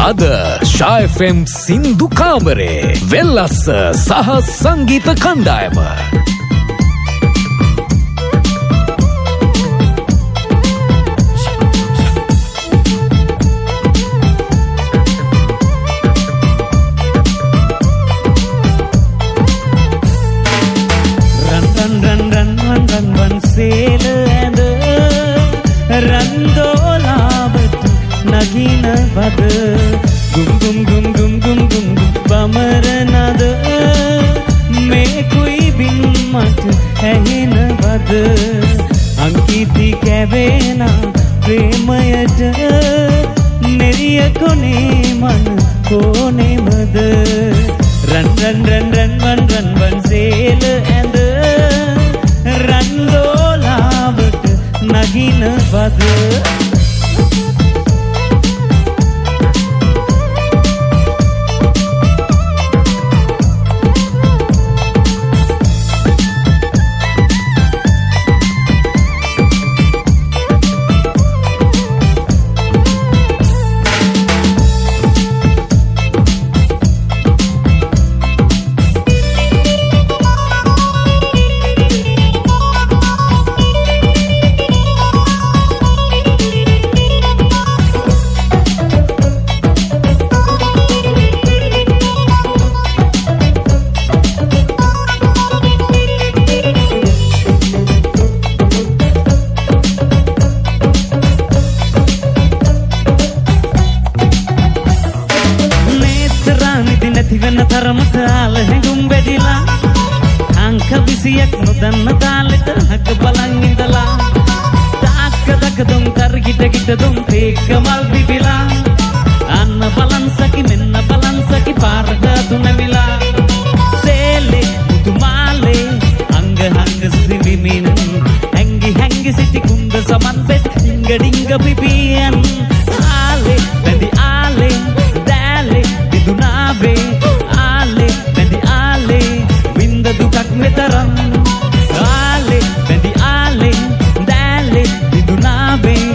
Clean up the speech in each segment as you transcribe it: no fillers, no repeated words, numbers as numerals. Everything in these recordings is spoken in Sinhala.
අද ශා FM සින්දු කාමරේ වෙල්ලස්ස සහ සංගීත කණ්ඩායම රන් සේල ඇඳ රන්දෝලාවට නගින වද ගුම් ගුම් ගුම් ගුම් ගුම් ගුම් බමර නද මේ කුයි බින් මට ඇහෙන වද අංකිති කැවෙන ප්‍රේමයට නෙරිය කොනේ මන කොනේමද රන් සේල ඇඳ රන්දෝලාවට නගින වද නැතිවෙන තරමට ආල හැඟුම් වැඩිලා අංක 20ක් නොදන්න තාලෙට හක බලන් ඉඳලා තාක්ක දුම් කරගිට ගිට දුම් තේක මල් බිබිලා අන්න බලන් සකි මෙන්න බලන් සකි පාරට තුනමිලා සේලේ මුතුමාලේ අංග හංග සිවිමින් හැංගි සිටි කුඳ සමන් බෙත් ඩිංග පිපියන් ආලේ බැඳි ආලේ දෑලේ විදුනාවේ ආලේ බැඳි ආලේ වින්ද දුකක් මෙතරම් ආලේ බැඳි ආලේ දෑලේ විදුනාවේ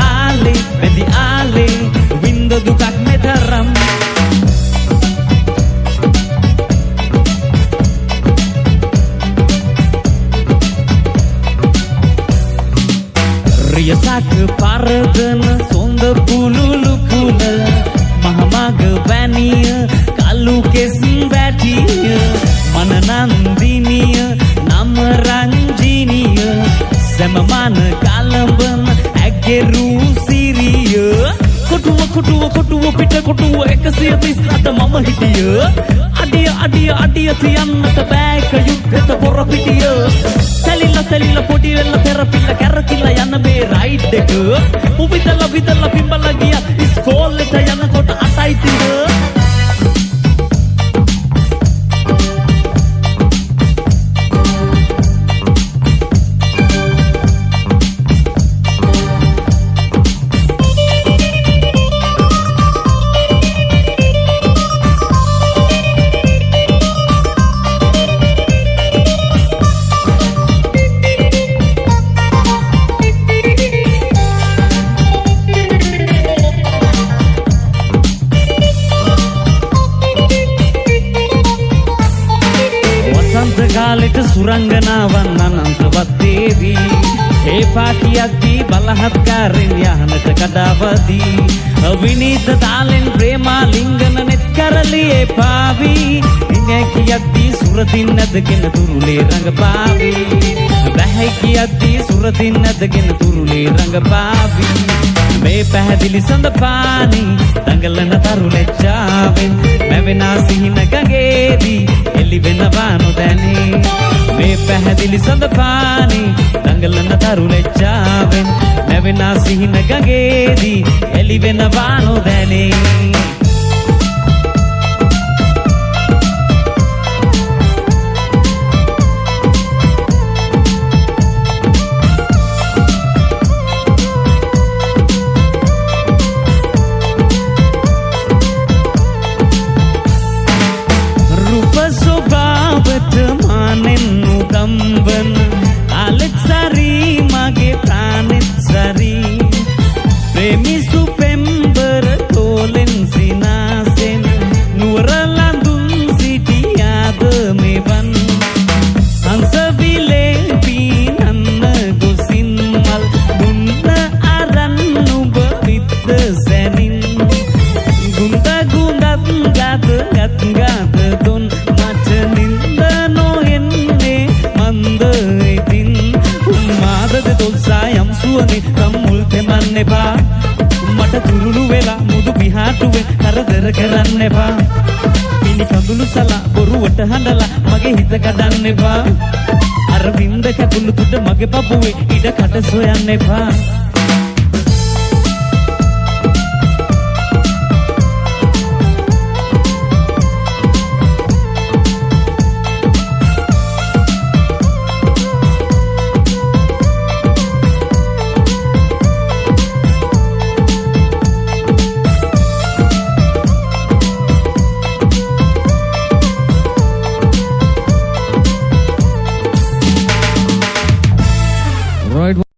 ආලේ බැඳි ආලේ වින්ද දුකක් මෙතරම් රියසක් පරදන සොඳ පුලුලු කුල මහමග වැනිය කලු කෙස් වැටිය මනනන්දිනිය නම රංජිනිය සමමන කලඹන ඇගෙරු සිරිය කොටුව පිට කොටුව 138 මම හිටිය අඩිය තියන්නට බෑක යුද්ධෙත පොර පිටිය තැලිලා පොඩි වෙල්ල තෙරපිල්ල කැරකිලා යන මේ රයිඩ් එක උවිදලා පිඹලා ගියා ඉස්කෝලේට යනකොට 8යි තිය කාලෙට සුරංගනාවන් අනන්තවත් දේවී ඒ පාකියද්දී බලහත්කාරෙන් යහනට කඩාවදී අවිනීත තාලෙන් ප්‍රේමා ලිංගන නෙත් කරලියේ පාවී ඉන්නේ කියද්දී සුරදින් නැදගෙන තුරුලේ රංගපාවී බැහැ කියද්දී සුරදින් නැදගෙන තුරුලේ රංගපාවී මේ පැහැදිලි සඳ පානි දඟලන තරුලෙච්චාවෙන් මැවෙනා සිහින ගඟේදී එලි වෙනවා නොදැනේ මේ පැහැදිලි සඳ පානි දඟලන තරුලෙච්චාවෙන් මැවෙනා සිහින ගඟේදී එලි වෙනවා නොදැනේ දම්වන අලෙත් සරි මගේ ප්‍රාණෙත් සරි ප්‍රේමිසු පෙම්බර තෝලෙන් එපා මට තුරුළු වෙලා මුදු පිහාටුවේ කරදර කරන්න එපා පිණි කඳුළු සලා බොරුවට හඬලා මගේ හිත කඩන්න එපා අර වින්ද කැපුණු තුඩ මගේ පපුවේ ඉඩ කට සොයන්න එපා